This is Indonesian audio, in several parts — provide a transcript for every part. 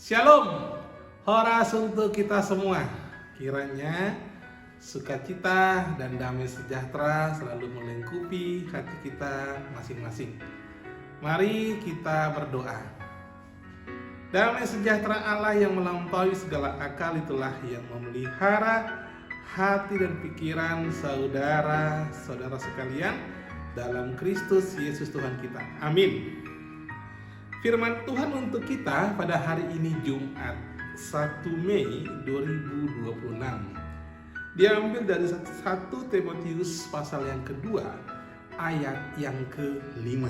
Shalom, horas untuk kita semua. Kiranya sukacita dan damai sejahtera selalu melingkupi hati kita masing-masing. Mari kita berdoa. Damai sejahtera Allah yang melampaui segala akal itulah yang memelihara hati dan pikiran saudara-saudara sekalian dalam Kristus Yesus Tuhan kita. Amin. Firman Tuhan untuk kita pada hari ini Jumat 1 Mei 2026 diambil dari 1 Timotius pasal yang kedua ayat yang ke-5.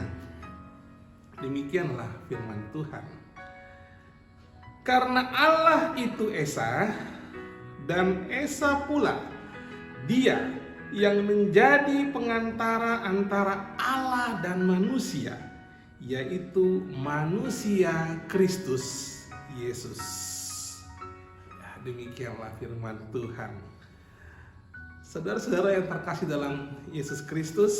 Demikianlah firman Tuhan. Karena Allah itu Esa dan Esa pula Dia yang menjadi pengantara antara Allah dan manusia, yaitu manusia Kristus Yesus. Ya, demikianlah firman Tuhan. Saudara-saudara yang terkasih dalam Yesus Kristus,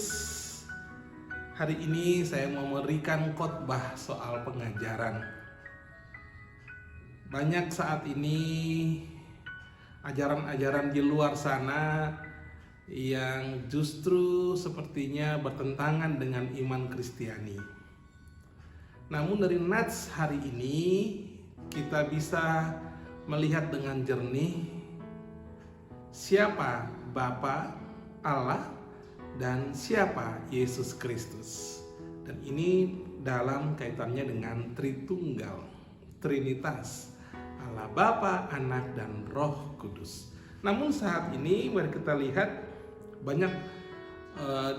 hari ini saya mau memberikan khotbah soal pengajaran. Banyak saat ini ajaran-ajaran di luar sana yang justru sepertinya bertentangan dengan iman Kristiani. Namun dari nats hari ini kita bisa melihat dengan jernih siapa Bapa Allah dan siapa Yesus Kristus. Dan ini dalam kaitannya dengan Tritunggal, Trinitas, Allah Bapa, Anak, dan Roh Kudus. Namun saat ini mari kita lihat banyak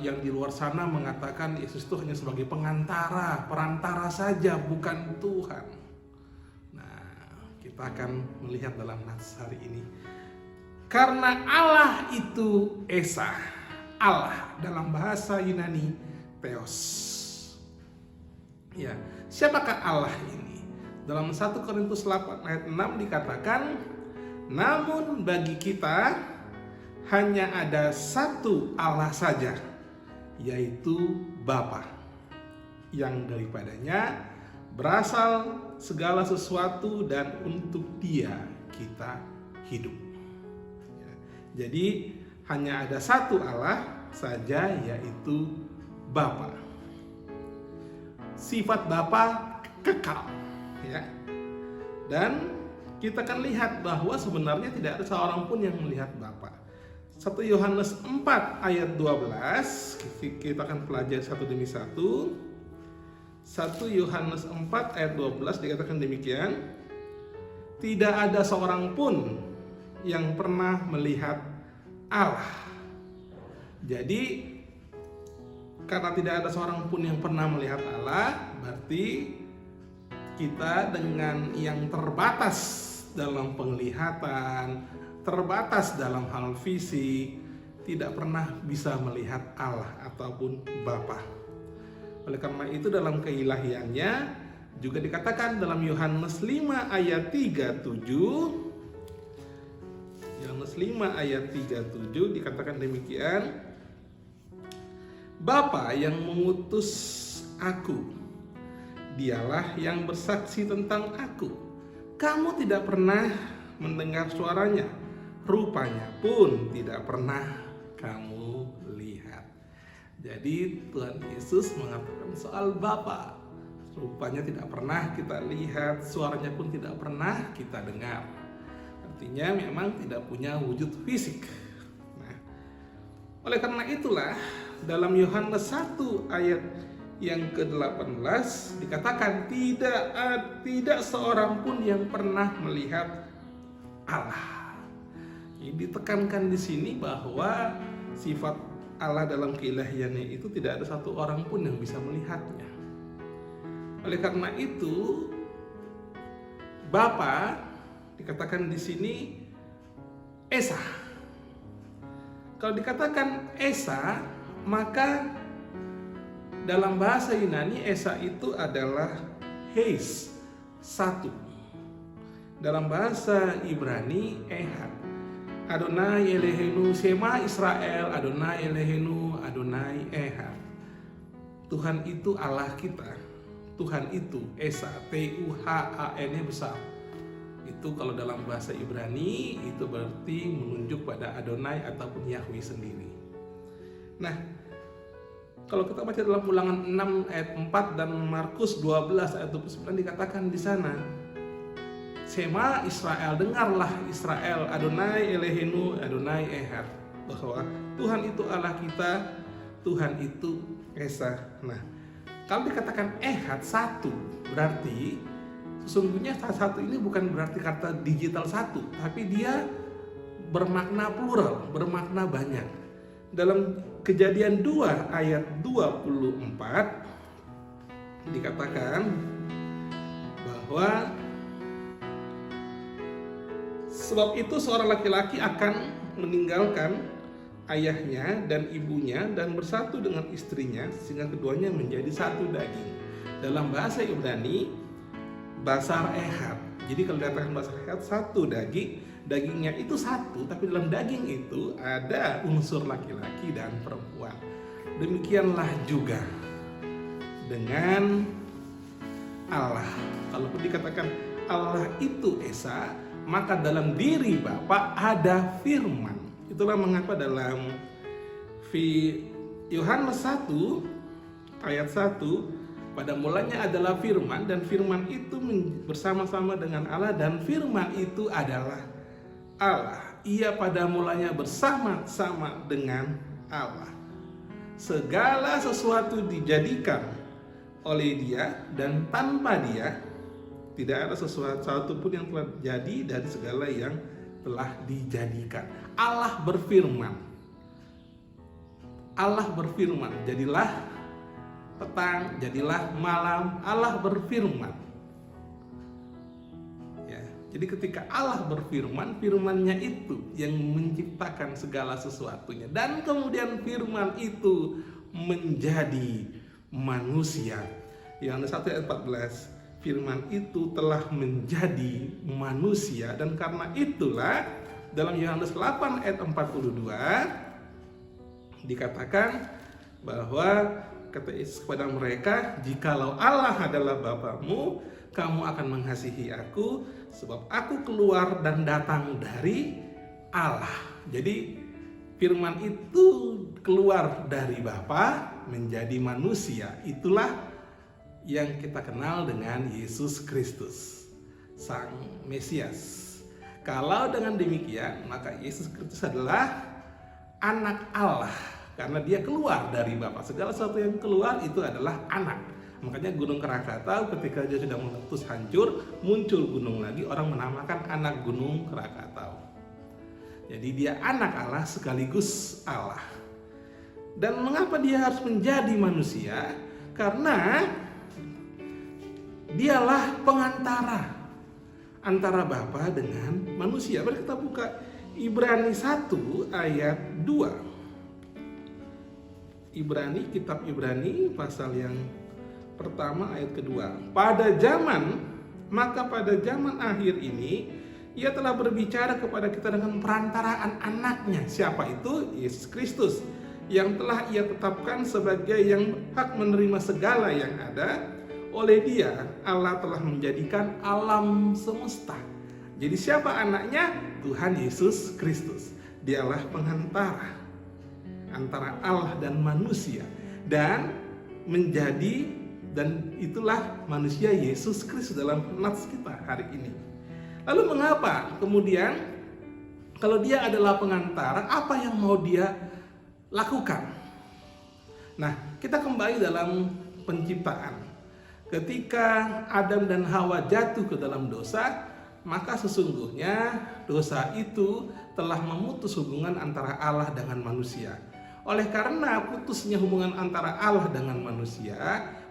yang di luar sana mengatakan Yesus itu hanya sebagai pengantara, perantara saja, bukan Tuhan. Nah, kita akan melihat dalam nats hari ini. Karena Allah itu Esa, Allah dalam bahasa Yunani Theos. Ya, siapakah Allah ini? Dalam 1 Korintus 8 ayat 6 dikatakan, namun bagi kita hanya ada satu Allah saja, yaitu Bapa, yang daripadanya berasal segala sesuatu dan untuk Dia kita hidup. Ya, jadi hanya ada satu Allah saja, yaitu Bapa. Sifat Bapa kekal, ya. Dan kita akan lihat bahwa sebenarnya tidak ada seorang pun yang melihat Bapa. 1 Yohanes 4 ayat 12, kita akan pelajari satu demi satu. 1 Yohanes 4 ayat 12 dikatakan demikian, tidak ada seorang pun yang pernah melihat Allah. Jadi karena tidak ada seorang pun yang pernah melihat Allah, berarti kita dengan yang terbatas dalam penglihatan, terbatas dalam hal fisik, tidak pernah bisa melihat Allah ataupun Bapa. Oleh karena itu dalam keilahiannya juga dikatakan dalam Yohanes 5 ayat 37, Yohanes 5 ayat 37 dikatakan demikian, Bapa yang mengutus aku, Dialah yang bersaksi tentang aku. Kamu tidak pernah mendengar suaranya, rupanya pun tidak pernah kamu lihat. Jadi Tuhan Yesus mengatakan soal Bapa, rupanya tidak pernah kita lihat, suaranya pun tidak pernah kita dengar. Artinya memang tidak punya wujud fisik. Nah, oleh karena itulah dalam Yohanes 1 ayat yang ke-18 dikatakan tidak seorang pun yang pernah melihat Allah. Jadi ditekankan di sini bahwa sifat Allah dalam keilahiannya itu tidak ada satu orang pun yang bisa melihatnya. Oleh karena itu, Bapa dikatakan di sini Esa. Kalau dikatakan Esa, maka dalam bahasa Yunani Esa itu adalah Heis, satu. Dalam bahasa Ibrani Ehad. Adonai Elohenu Shema Israel, Adonai Elohenu Adonai Ehad. Tuhan itu Allah kita. Tuhan itu Esa, Tuhan besar. Itu kalau dalam bahasa Ibrani itu berarti menunjuk pada Adonai ataupun Yahweh sendiri. Nah, kalau kita baca dalam Ulangan 6 ayat 4 dan Markus 12 ayat 29 dikatakan di sana, Sema Israel, dengarlah Israel, Adonai Elohenu, Adonai Ehad, bahwa Tuhan itu Allah kita, Tuhan itu Esa. Nah, kalau dikatakan Ehad satu, berarti sesungguhnya satu ini bukan berarti kata digital satu, tapi dia bermakna plural, bermakna banyak. Dalam Kejadian 2 ayat 24 dikatakan bahwa sebab itu seorang laki-laki akan meninggalkan ayahnya dan ibunya dan bersatu dengan istrinya sehingga keduanya menjadi satu daging. Dalam bahasa Ibrani basar ehad. Jadi kalau dikatakan basar ehad, satu daging, dagingnya itu satu, tapi dalam daging itu ada unsur laki-laki dan perempuan. Demikianlah juga dengan Allah. Kalau dikatakan Allah itu Esa, maka dalam diri Bapa ada firman. Itulah mengapa dalam Yohanes 1 ayat 1, pada mulanya adalah firman, dan firman itu bersama-sama dengan Allah, dan firman itu adalah Allah. Ia pada mulanya bersama-sama dengan Allah. Segala sesuatu dijadikan oleh Dia, dan tanpa Dia tidak ada sesuatu pun yang telah jadi dari segala yang telah dijadikan. Allah berfirman. Allah berfirman, jadilah petang, jadilah malam, Allah berfirman. Ya, jadi ketika Allah berfirman, firman-Nya itu yang menciptakan segala sesuatunya. Dan kemudian firman itu menjadi manusia. Yohanes 1 ayat 14, firman itu telah menjadi manusia, dan karena itulah dalam Yohanes 8 ayat 42 dikatakan bahwa kata Yesus kepada mereka, jikalau Allah adalah Bapamu, kamu akan mengasihi aku, sebab aku keluar dan datang dari Allah. Jadi firman itu keluar dari Bapa menjadi manusia. Itulah yang kita kenal dengan Yesus Kristus, Sang Mesias. Kalau dengan demikian, maka Yesus Kristus adalah anak Allah. Karena dia keluar dari Bapa. Segala sesuatu yang keluar itu adalah anak. Makanya Gunung Krakatau ketika dia sudah meletus hancur, muncul gunung lagi, orang menamakan anak Gunung Krakatau. Jadi dia anak Allah sekaligus Allah. Dan mengapa dia harus menjadi manusia? Karena dialah pengantara antara Bapa dengan manusia. Mari kita buka Ibrani 1 ayat 2. Ibrani, kitab Ibrani pasal yang pertama ayat kedua. Pada zaman akhir ini Ia telah berbicara kepada kita dengan perantaraan anaknya. Siapa itu? Yesus Kristus, yang telah Ia tetapkan sebagai yang hak menerima segala yang ada. Oleh Dia Allah telah menjadikan alam semesta. Jadi siapa anaknya? Tuhan Yesus Kristus. Dialah pengantara antara Allah dan manusia, dan itulah manusia Yesus Kristus dalam nats kita hari ini. Lalu mengapa kemudian kalau dia adalah pengantara, apa yang mau dia lakukan? Nah, kita kembali dalam penciptaan. Ketika Adam dan Hawa jatuh ke dalam dosa, maka sesungguhnya dosa itu telah memutus hubungan antara Allah dengan manusia. Oleh karena putusnya hubungan antara Allah dengan manusia,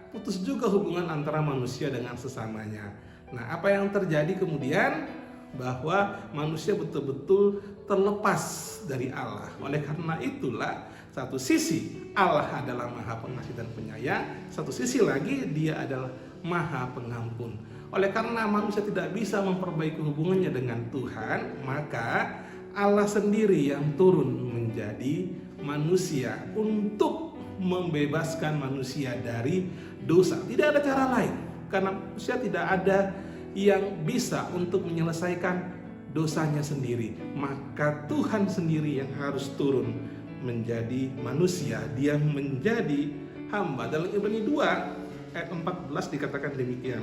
putus juga hubungan antara manusia dengan sesamanya. Nah, apa yang terjadi kemudian? Bahwa manusia betul-betul terlepas dari Allah. Oleh karena itulah, satu sisi Allah adalah Maha Pengasih dan Penyayang, satu sisi lagi Dia adalah Maha Pengampun. Oleh karena manusia tidak bisa memperbaiki hubungannya dengan Tuhan, maka Allah sendiri yang turun menjadi manusia untuk membebaskan manusia dari dosa. Tidak ada cara lain, karena manusia tidak ada yang bisa untuk menyelesaikan dosanya sendiri. Maka Tuhan sendiri yang harus turun menjadi manusia, dia menjadi hamba. Dalam Ibrani 2 ayat 14 dikatakan demikian.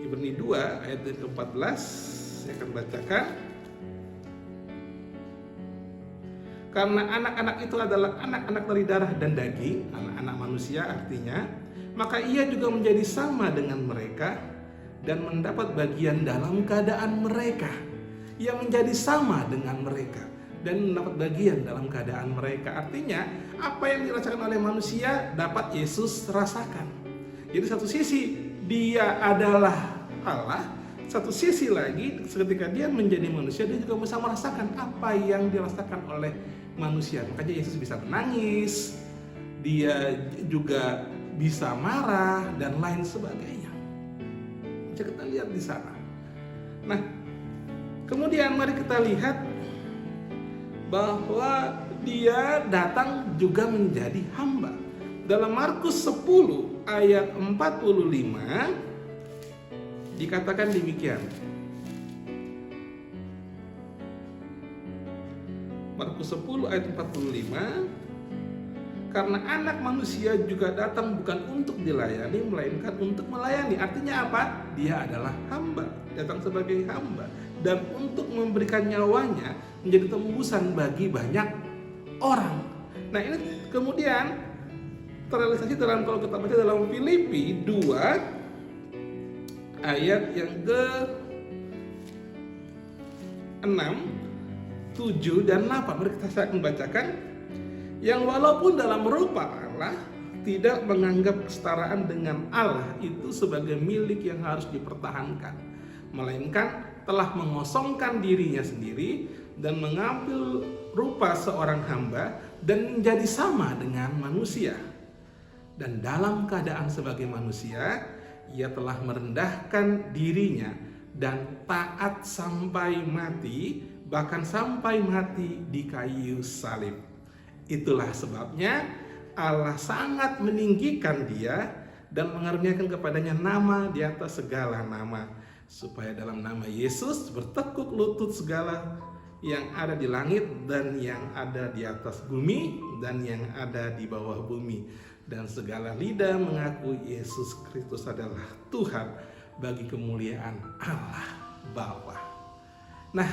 Ibrani 2 ayat 14 saya akan bacakan. Karena anak-anak itu adalah anak-anak dari darah dan daging, anak-anak manusia artinya, maka ia juga menjadi sama dengan mereka dan mendapat bagian dalam keadaan mereka. Ia menjadi sama dengan mereka dan mendapat bagian dalam keadaan mereka. Artinya, apa yang dirasakan oleh manusia dapat Yesus rasakan. Jadi satu sisi dia adalah Allah, satu sisi lagi ketika dia menjadi manusia, dia juga bisa merasakan apa yang dirasakan oleh manusia. Makanya Yesus bisa menangis, dia juga bisa marah dan lain sebagainya. Bisa kita lihat di sana. Nah, kemudian mari kita lihat bahwa dia datang juga menjadi hamba. Dalam Markus 10 ayat 45 dikatakan demikian. Markus 10 ayat 45, karena anak manusia juga datang bukan untuk dilayani, melainkan untuk melayani. Artinya apa? Dia adalah hamba, datang sebagai hamba, dan untuk memberikan nyawanya menjadi tembusan bagi banyak orang. Nah, ini kemudian terrealisasi dalam, kalau kita baca dalam Filipi 2 ayat yang ke-6, 7 dan 8. Mari saya akan bacakan. Yang walaupun dalam rupa Allah tidak menganggap kesetaraan dengan Allah itu sebagai milik yang harus dipertahankan, melainkan telah mengosongkan dirinya sendiri dan mengambil rupa seorang hamba dan menjadi sama dengan manusia. Dan dalam keadaan sebagai manusia, ia telah merendahkan dirinya dan taat sampai mati, bahkan sampai mati di kayu salib. Itulah sebabnya Allah sangat meninggikan dia dan mengaruniakan kepadanya nama di atas segala nama, supaya dalam nama Yesus bertekuk lutut segala yang ada di langit dan yang ada di atas bumi dan yang ada di bawah bumi, dan segala lidah mengaku Yesus Kristus adalah Tuhan bagi kemuliaan Allah Bapa. Nah,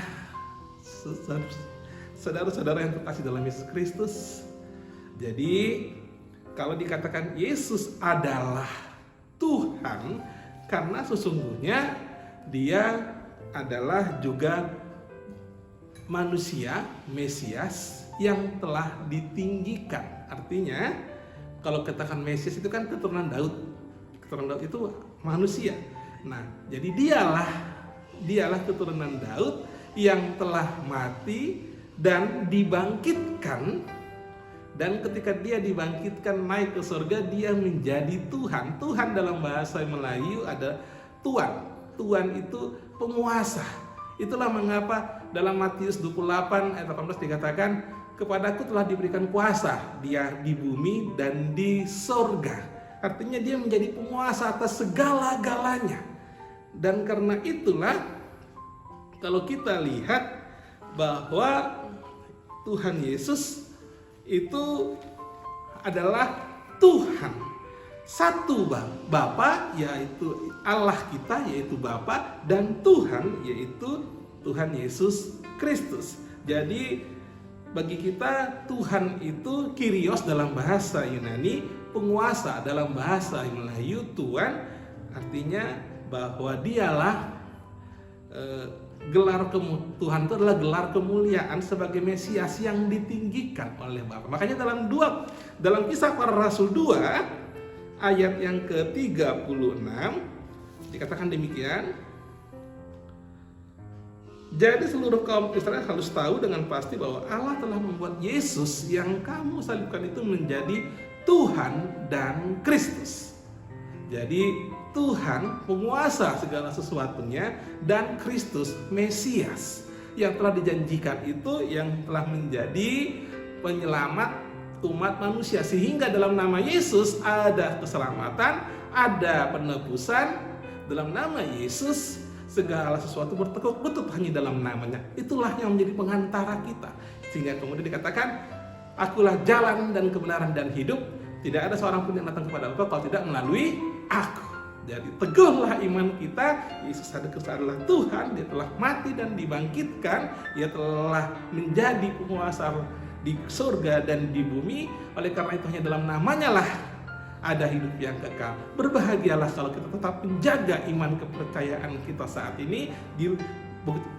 saudara-saudara yang terkasih dalam Yesus Kristus, jadi kalau dikatakan Yesus adalah Tuhan, karena sesungguhnya dia adalah juga manusia, Mesias yang telah ditinggikan. Artinya kalau katakan Mesias itu kan keturunan Daud. Keturunan Daud itu manusia. Nah, jadi dialah keturunan Daud yang telah mati dan dibangkitkan, dan ketika dia dibangkitkan naik ke surga, dia menjadi Tuhan. Tuhan dalam bahasa Melayu ada Tuan. Tuan itu penguasa. Itulah mengapa dalam Matius 28 ayat 18 dikatakan, kepadaku telah diberikan kuasa dia di bumi dan di surga. Artinya dia menjadi penguasa atas segala-galanya. Dan karena itulah kalau kita lihat bahwa Tuhan Yesus itu adalah Tuhan. Satu Bapa, yaitu Allah kita, yaitu Bapa, dan Tuhan, yaitu Tuhan Yesus Kristus. Jadi bagi kita Tuhan itu Kyrios dalam bahasa Yunani, penguasa dalam bahasa Melayu, Tuhan, artinya bahwa dialah Tuhan itu adalah gelar kemuliaan sebagai Mesias yang ditinggikan oleh Bapa. Makanya dalam Kisah Para Rasul 2 ayat yang ke-36 dikatakan demikian. Jadi seluruh kaum Israel harus tahu dengan pasti bahwa Allah telah membuat Yesus yang kamu salibkan itu menjadi Tuhan dan Kristus. Jadi Tuhan penguasa segala sesuatunya dan Kristus Mesias yang telah dijanjikan itu, yang telah menjadi penyelamat umat manusia, sehingga dalam nama Yesus ada keselamatan, ada penebusan, Dalam nama Yesus segala sesuatu bertekuk lutut hanya dalam namanya. Itulah yang menjadi pengantara kita. Sehingga kemudian dikatakan, akulah jalan dan kebenaran dan hidup. Tidak ada seorang pun yang datang kepada Bapa kalau tidak melalui aku. Jadi teguhlah iman kita. Yesus adalah Tuhan. Dia telah mati dan dibangkitkan. Dia telah menjadi penguasa di surga dan di bumi. Oleh karena itu hanya dalam namanya lah ada hidup yang kekal. Berbahagialah kalau kita tetap menjaga iman kepercayaan kita saat ini.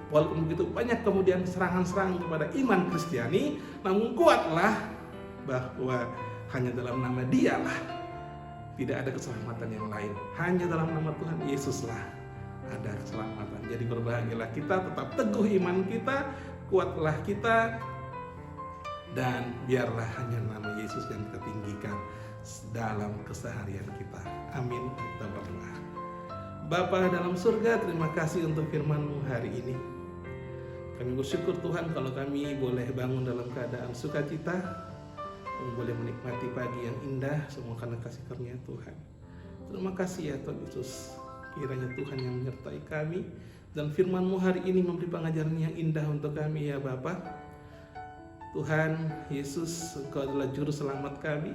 Walaupun begitu banyak kemudian serangan-serangan kepada iman Kristiani, namun kuatlah bahwa hanya dalam nama Dialah tidak ada keselamatan yang lain. Hanya dalam nama Tuhan Yesuslah ada keselamatan. Jadi berbahagialah kita, tetap teguh iman kita, kuatlah kita, dan biarlah hanya nama Yesus yang kita tinggikan dalam keseharian kita. Amin. Kita berdoa. Bapa dalam surga, terima kasih untuk firman-Mu hari ini. Kami bersyukur Tuhan kalau kami boleh bangun dalam keadaan sukacita, kami boleh menikmati pagi yang indah semua karena kasih karunia Tuhan. Terima kasih ya Tuhan Yesus. Kiranya Tuhan yang menyertai kami, dan firman-Mu hari ini memberi pengajaran yang indah untuk kami ya Bapa. Tuhan Yesus, Engkau adalah juru selamat kami,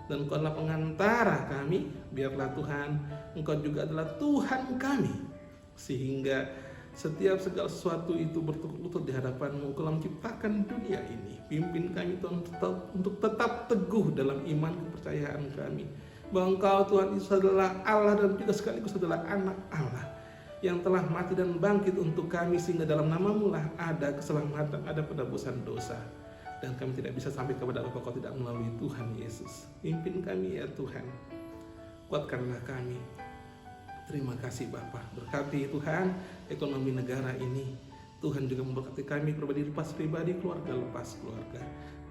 dan Engkau adalah pengantara kami. Biarlah Tuhan, Engkau juga adalah Tuhan kami, sehingga setiap segala sesuatu itu bertekuk lutut di hadapan-Mu. Engkau menciptakan dunia ini. Pimpin kami Tuhan untuk tetap teguh dalam iman kepercayaan kami, bahwa Engkau Tuhan Yesus adalah Allah dan juga sekaligus adalah anak Allah yang telah mati dan bangkit untuk kami, sehingga dalam nama-Mu lah ada keselamatan, ada penebusan dosa. Dan kami tidak bisa sampai kepada Bapa kalau tidak melalui Tuhan Yesus. Pimpin kami ya Tuhan, kuatkanlah kami. Terima kasih Bapa. Berkati Tuhan ekonomi negara ini. Tuhan juga memberkati kami pribadi lepas pribadi, keluarga lepas keluarga.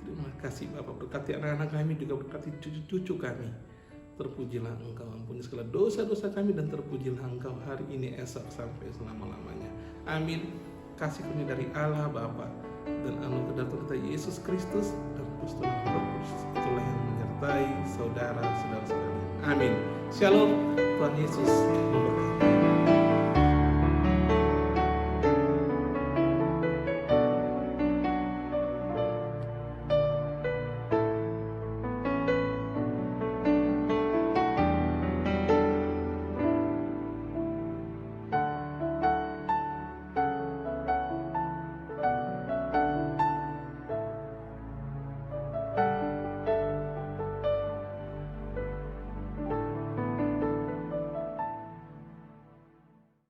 Terima kasih Bapa. Berkati anak-anak kami, juga berkati cucu-cucu kami. Terpujilah Engkau, ampuni segala dosa-dosa kami, dan terpujilah Engkau hari ini, esok, sampai selama-lamanya. Amin. Kasih karunia dari Allah Bapa dan anugerah dari Tuhan kita Yesus Kristus dan persetujuan Roh Kudus itulah yang menyertai saudara-saudara sekalian. Amin. Shalom. Tuhan Yesus memberkati.